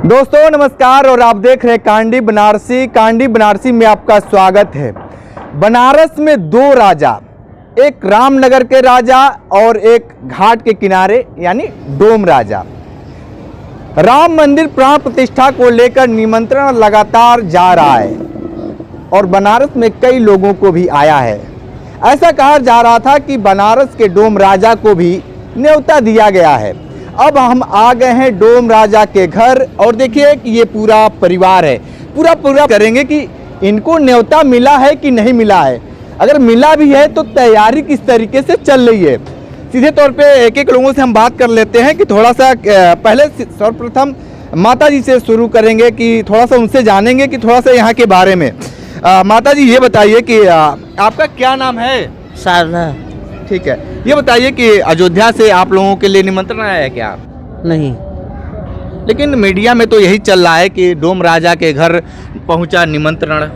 दोस्तों नमस्कार और आप देख रहे हैं कांडी बनारसी। कांडी बनारसी में आपका स्वागत है। बनारस में दो राजा, एक रामनगर के राजा और एक घाट के किनारे यानी डोम राजा। राम मंदिर प्राण प्रतिष्ठा को लेकर निमंत्रण लगातार जा रहा है और बनारस में कई लोगों को भी आया है। ऐसा कहा जा रहा था कि बनारस के डोम राजा को भी न्योता दिया गया है। अब हम आ गए हैं डोम राजा के घर और देखिए कि ये पूरा परिवार है। पूरा करेंगे कि इनको न्योता मिला है कि नहीं मिला है। अगर मिला भी है तो तैयारी किस तरीके से चल रही है। सीधे तौर पे एक एक लोगों से हम बात कर लेते हैं कि थोड़ा सा पहले सर्वप्रथम माता जी से शुरू करेंगे कि थोड़ा सा उनसे जानेंगे कि थोड़ा सा यहाँ के बारे में। माता जी ये बताइए कि आपका क्या नाम है? शारदा। ठीक है, ये बताइए कि अयोध्या से आप लोगों के लिए निमंत्रण आया है क्या? नहीं, लेकिन मीडिया में तो यही चल रहा है कि डोम राजा के घर पहुंचा निमंत्रण।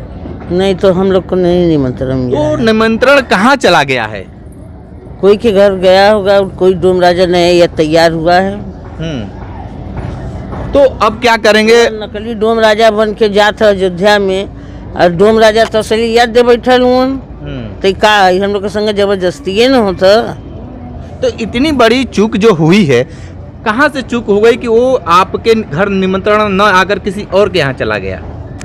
नहीं तो हम लोग को नहीं निमंत्रण मिला तो है। निमंत्रण कहाँ चला गया है? कोई के घर गया होगा, कोई डोम राजा नहीं या तैयार हुआ है। तो अब क्या करेंगे? नकली डोम राजा बन के जात अयोध्या में और डोम राजा तसली याद दे बैठल हुन तो का हम लोग के संग जबरदस्ती न होता। तो इतनी बड़ी चूक जो हुई है, कहाँ से चूक हो गई कि वो आपके घर निमंत्रण न आकर किसी और के यहाँ चला गया?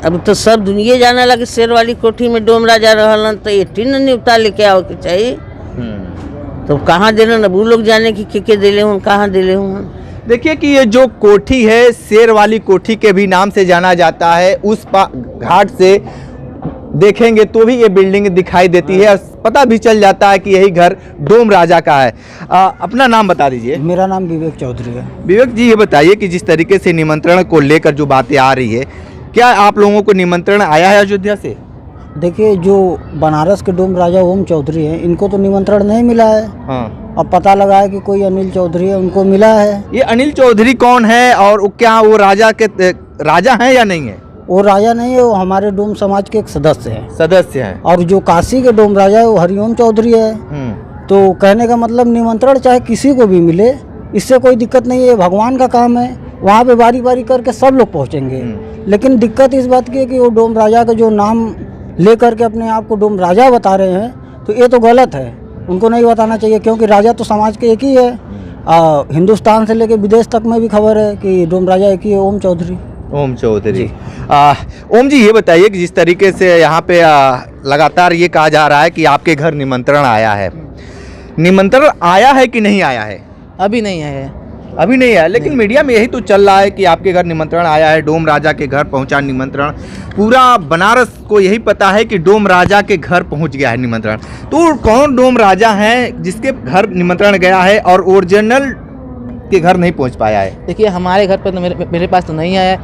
अब तो सब दुनिया जाने लगे शेर वाली कोठी में डोम राजा रहलन तो 18 न्योता लेके आओ के चाहिए। तो कहाँ दिले अब वो लोग जाने की के दिले हूँ, कहाँ दिले हूँ। देखिए कि ये जो कोठी है शेर वाली कोठी के भी नाम से जाना जाता है। उस घाट से देखेंगे तो भी ये बिल्डिंग दिखाई देती है, पता भी चल जाता है कि यही घर डोम राजा का है। अपना नाम बता दीजिए। मेरा नाम विवेक चौधरी है। विवेक जी ये बताइए कि जिस तरीके से निमंत्रण को लेकर जो बातें आ रही है, क्या आप लोगों को निमंत्रण आया है अयोध्या से? देखिए, जो बनारस के डोम राजा ओम चौधरी हैं, इनको तो निमंत्रण नहीं मिला है। हाँ। अब पता लगा है कि कोई अनिल चौधरी है, उनको मिला है। ये अनिल चौधरी कौन है और क्या वो राजा के राजा हैं या नहीं है? वो राजा नहीं है, वो हमारे डोम समाज के एक सदस्य हैं। सदस्य हैं। और जो काशी के डोम राजा है वो हरिओम चौधरी है। तो कहने का मतलब निमंत्रण चाहे किसी को भी मिले, इससे कोई दिक्कत नहीं है। भगवान का काम है, वहाँ पे बारी बारी करके सब लोग पहुँचेंगे। लेकिन दिक्कत इस बात की है कि वो डोम राजा का जो नाम ले करके अपने आप को डोम राजा बता रहे हैं, तो ये तो गलत है। उनको नहीं बताना चाहिए, क्योंकि राजा तो समाज के एक ही है। हिंदुस्तान से लेकर विदेश तक में भी खबर है कि डोम राजा एक ही है, ओम चौधरी। ओम चौधरी। ओम जी ये बताइए कि जिस तरीके से यहाँ पे लगातार ये कहा जा रहा है कि आपके घर निमंत्रण आया है, निमंत्रण आया है कि नहीं आया है? अभी नहीं आया है। अभी नहीं आया, लेकिन मीडिया में यही तो चल रहा है कि आपके घर निमंत्रण आया है, डोम राजा के घर पहुंचा निमंत्रण। पूरा बनारस को यही पता है कि डोम राजा के घर पहुंच गया है निमंत्रण। तो कौन डोम राजा हैं जिसके घर निमंत्रण गया है और ओरिजिनल के घर नहीं पहुंच पाया है? देखिए, हमारे घर पर तो मेरे पास तो नहीं आया।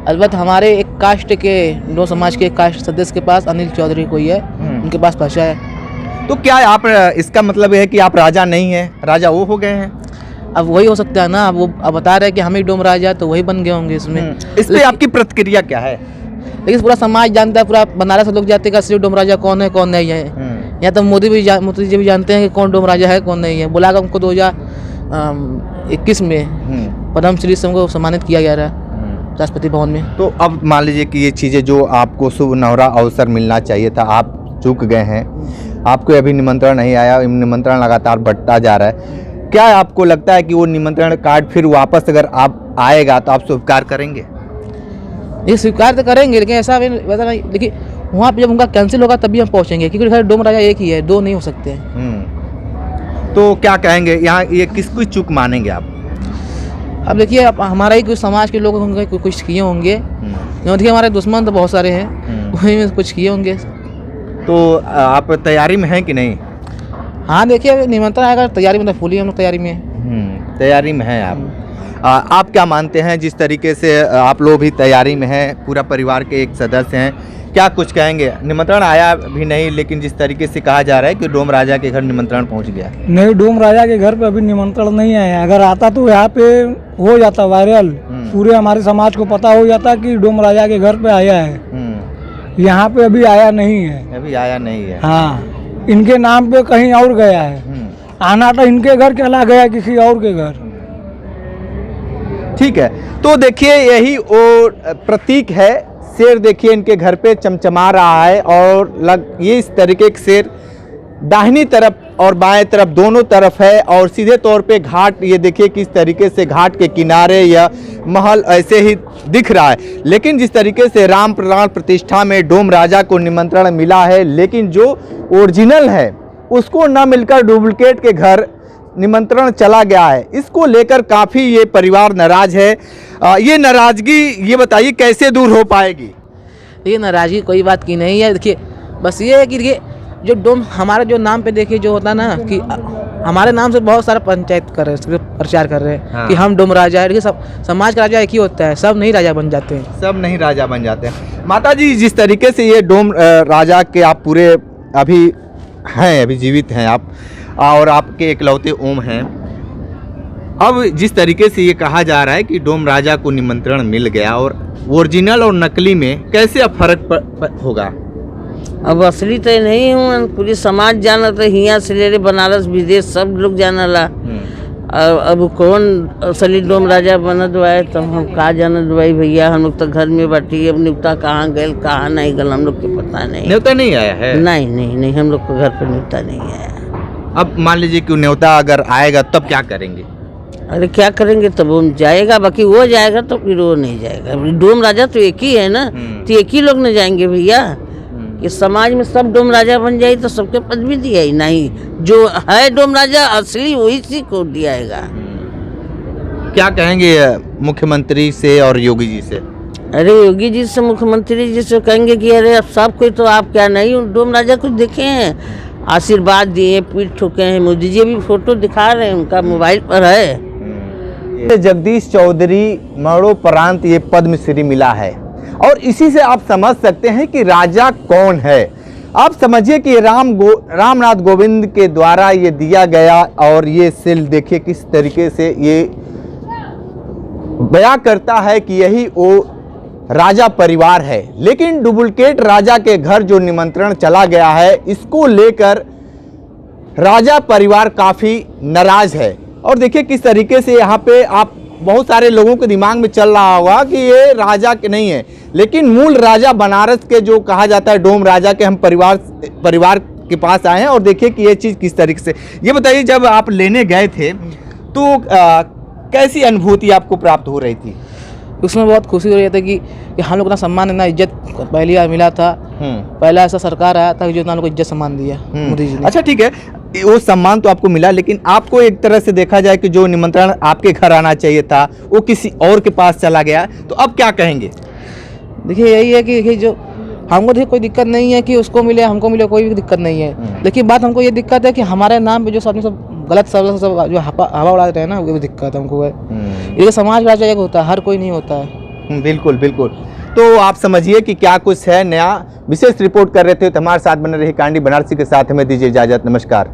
अलबत्त हमारे एक कास्ट के डोम समाज के कास्ट सदस्य के पास अनिल चौधरी कोई है, उनके पास पहुँचा है। तो क्या आप इसका मतलब है कि आप राजा नहीं हैं, राजा वो हो गए हैं? अब वही हो सकता है ना। अब वो अब बता रहे हैं कि हम ही डोम राजा तो वही बन गए होंगे इसमें। इस पे आपकी प्रतिक्रिया क्या है? लेकिन पूरा समाज जानता है, पूरा बनारस लोग जानते हैं कि डोम राजा कौन है कौन नहीं है। या तो मोदी जी भी जानते हैं कि कौन डोम राजा है कौन नहीं है। बुलाकर हमको 2021 में पद्म श्री से हमको सम्मानित किया गया था राष्ट्रपति भवन में। तो अब मान लीजिए कि ये चीज़ें जो आपको शुभ नवरा अवसर मिलना चाहिए था, आप चूक गए हैं, आपको अभी निमंत्रण नहीं आया, निमंत्रण लगातार बढ़ता जा रहा है। क्या आपको लगता है कि वो निमंत्रण कार्ड फिर वापस अगर आप आएगा तो आप स्वीकार करेंगे? ये स्वीकार तो करेंगे, लेकिन ऐसा वैसा नहीं। देखिए, वहाँ पे जब उनका कैंसिल होगा तभी हम पहुँचेंगे, क्योंकि घर डोम राजा एक ही है, दो नहीं हो सकते। तो क्या कहेंगे यहाँ, ये किसकी चूक मानेंगे आप? अब देखिए, अब हमारा ही कुछ समाज के लोग होंगे, कुछ किए होंगे। देखिए, हमारे दुश्मन तो बहुत सारे हैं, वही में कुछ किए होंगे। तो आप तैयारी में हैं कि नहीं? हाँ, देखिए, निमंत्रण आएगा, तैयारी में तो फुली हम लोग तैयारी में हैं। तैयारी में हैं आप। आप क्या मानते हैं, जिस तरीके से आप लोग भी तैयारी में हैं, पूरा परिवार के एक सदस्य हैं, क्या कुछ कहेंगे? निमंत्रण आया भी नहीं, लेकिन जिस तरीके से कहा जा रहा है कि डोम राजा के घर निमंत्रण पहुंच गया। नहीं, डोम राजा के घर पे अभी निमंत्रण नहीं आया। अगर आता तो यहाँ पे हो जाता वायरल, पूरे हमारे समाज को पता हो जाता कि डोम राजा के घर पे आया है। यहाँ पे अभी आया नहीं है। अभी आया नहीं है। हाँ, इनके नाम पे कहीं और गया है। आना तो इनके घर चला गया किसी और के घर। ठीक है, तो देखिए यही वो प्रतीक है। शेर देखिए इनके घर पे चमचमा रहा है और ये इस तरीके के शेर दाहिनी तरफ और बाएं तरफ दोनों तरफ है और सीधे तौर पे घाट, ये देखिए किस तरीके से घाट के किनारे या महल ऐसे ही दिख रहा है। लेकिन जिस तरीके से राम प्राण प्रतिष्ठा में डोम राजा को निमंत्रण मिला है, लेकिन जो ओरिजिनल है उसको ना मिलकर डुप्लीकेट के घर निमंत्रण चला गया है, इसको लेकर काफ़ी ये परिवार नाराज है। ये नाराजगी ये बताइए कैसे दूर हो पाएगी? ये नाराजगी कोई बात की नहीं है। देखिए बस ये है कि देखिए जो डोम हमारा जो नाम पे देखिए जो होता है ना कि हमारे नाम से बहुत सारा पंचायत कर रहे हैं, प्रचार कर रहे हैं। हाँ। कि हम डोम राजा है। देखिए सब समाज का राजा एक ही होता है, सब नहीं राजा बन जाते हैं, सब नहीं राजा बन जाते हैं। माता जी, जिस तरीके से ये डोम राजा के आप पूरे अभी हैं, अभी जीवित हैं आप और आपके इकलौते ओम हैं, अब जिस तरीके से ये कहा जा रहा है कि डोम राजा को निमंत्रण मिल गया और ओरिजिनल और नकली में कैसे अब फर्क होगा? अब असली तो नहीं हूँ, पूरी समाज जाना तो हियाँ से ले बनारस विदेश सब लोग जाना ला। अब कौन असली डोम राजा बना दुआए तो हम कहा जाना दुआई भैया, हम लोग तो घर में बैठी। अब न्योता कहाँ गए कहाँ नहीं गल हम लोग के पता नहीं। न्योता नहीं आया है? नहीं नहीं नहीं, हम लोग को घर पर न्योता नहीं आया। अब मान लीजिए कि न्योता अगर आएगा तब क्या करेंगे? अरे क्या करेंगे, तब वो जाएगा, बाकी वो जाएगा तो फिर वो नहीं जाएगा। डोम राजा तो एक ही है ना, तो एक ही लोग न जाएंगे भैया। कि समाज में सब डोम राजा बन जाए तो सबके पद भी दिया ही नहीं। जो है डोम राजा असली वही सी को दियाएगा। क्या कहेंगे मुख्यमंत्री से और योगी जी से? अरे योगी जी से मुख्यमंत्री जी से कहेंगे कि अरे अब सब कोई तो आप क्या नहीं डोम राजा कुछ देखे हैं, आशीर्वाद दिए, पीठ ठोके हैं। मोदी जी भी फोटो दिखा रहे हैं, उनका मोबाइल पर है। जगदीश चौधरी मरणोपरांत ये पद्मश्री मिला है और इसी से आप समझ सकते हैं कि राजा कौन है। आप समझिए कि रामनाथ गोविंद के द्वारा ये दिया गया और ये सील देखिए किस तरीके से ये बयां करता है कि यही वो राजा परिवार है। लेकिन डुप्लीकेट राजा के घर जो निमंत्रण चला गया है, इसको लेकर राजा परिवार काफ़ी नाराज है। और देखिए किस तरीके से यहाँ पे आप बहुत सारे लोगों के दिमाग में चल रहा होगा कि ये राजा के नहीं है, लेकिन मूल राजा बनारस के जो कहा जाता है डोम राजा के हम परिवार के पास आए हैं। और देखिए कि ये चीज़ किस तरीके से, ये बताइए जब आप लेने गए थे तो कैसी अनुभूति आपको प्राप्त हो रही थी? उसमें बहुत खुशी हो रही थी कि हम लोग ना सम्मान ना इज्जत पहली बार मिला था। पहला ऐसा सरकार आया था जो ना लोग इज्जत सम्मान दिया मोदी जी ने। अच्छा ठीक है, वो सम्मान तो आपको मिला, लेकिन आपको एक तरह से देखा जाए कि जो निमंत्रण आपके घर आना चाहिए था वो किसी और के पास चला गया, तो अब क्या कहेंगे? देखिए यही है कि जो हमको देखिए कोई दिक्कत नहीं है कि उसको मिले हमको मिले, कोई भी दिक्कत नहीं है। लेकिन बात हमको ये दिक्कत है कि हमारे नाम पे जो सब गलत सब जो हवा उड़ा रहे हैं ना, वो भी दिक्कत हमको है। ये समाज राजा एक होता है, हर कोई नहीं होता है। बिल्कुल बिल्कुल। तो आप समझिए कि क्या कुछ है नया। विशेष रिपोर्ट कर रहे थे तो हमारे साथ बने रही कांडी बनारसी के साथ, हमें दीजिए इजाजत। नमस्कार।